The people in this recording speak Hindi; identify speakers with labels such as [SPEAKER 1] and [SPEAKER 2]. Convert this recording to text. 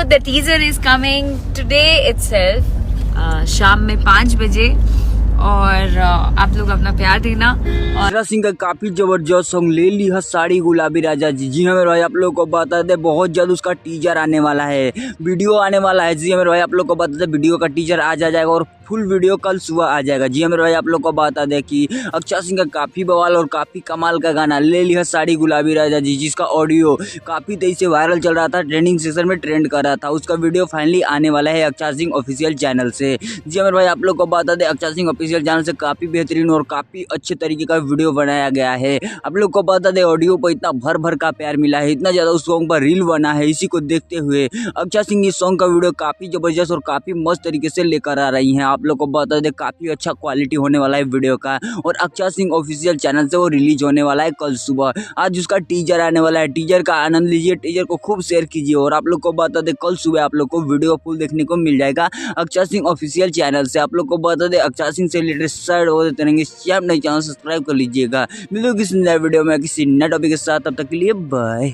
[SPEAKER 1] the teaser is coming today itself, शाम में 5 बजे। और आप लोग अपना प्यार देना। और
[SPEAKER 2] अक्षरा सिंह का काफी जबरदस्त सॉन्ग ले ली है साड़ी गुलाबी राजा जी। जी हाँ मेरे भाई, आप लोग को बता दे बहुत जल्द उसका टीजर आने वाला है, वीडियो आने वाला है। जी हाँ मेरे भाई, आप लोग को बता दे वीडियो का टीजर आज आ जाएगा और फुल वीडियो कल सुबह आ जाएगा। जी हाँ मेरे भाई, आप लोग को बता दे कि अक्षरा सिंह का काफी बवाल और काफी कमाल का गाना ले लिया साड़ी गुलाबी राजा जी, जिसका ऑडियो काफी तेजी से वायरल चल रहा था, ट्रेंडिंग सेक्शन में ट्रेंड कर रहा था। उसका वीडियो फाइनली आने वाला है अक्षरा सिंह ऑफिशियल चैनल से। जी हाँ मेरे भाई, आप लोग को बता दे अक्षरा सिंह ऑफिशियल चैनल से काफी बेहतरीन और काफी अच्छे तरीके का वीडियो बनाया गया है। आप लोग को बता दे ऑडियो पर इतना भर भर का प्यार मिला है, इतना ज्यादा उस सॉन्ग पर रील बना है। इसी को देखते हुए अक्षरा सिंह इस सॉन्ग का वीडियो काफी जबरदस्त और काफी मस्त तरीके से लेकर आ रही हैं। आप लोग को बता दे काफी अच्छा क्वालिटी होने वाला है वीडियो का, और अक्षरा सिंह ऑफिशियल चैनल से वो रिलीज होने वाला है कल सुबह। आज उसका टीजर आने वाला है, टीजर का आनंद लीजिए, टीजर को खूब शेयर कीजिए। और आप लोग को बता दे कल सुबह आप लोग को वीडियो फुल देखने को मिल जाएगा अक्षरा सिंह ऑफिशियल चैनल से। आप लोग को बता दे अक्षरा सिंह से रिलेटेड साइड हो देते रहेंगे, चैनल सब्सक्राइब कर लीजिएगा। मिलते किसी नए वीडियो में किसी नए टॉपिक के साथ, तब तक के लिए बाय।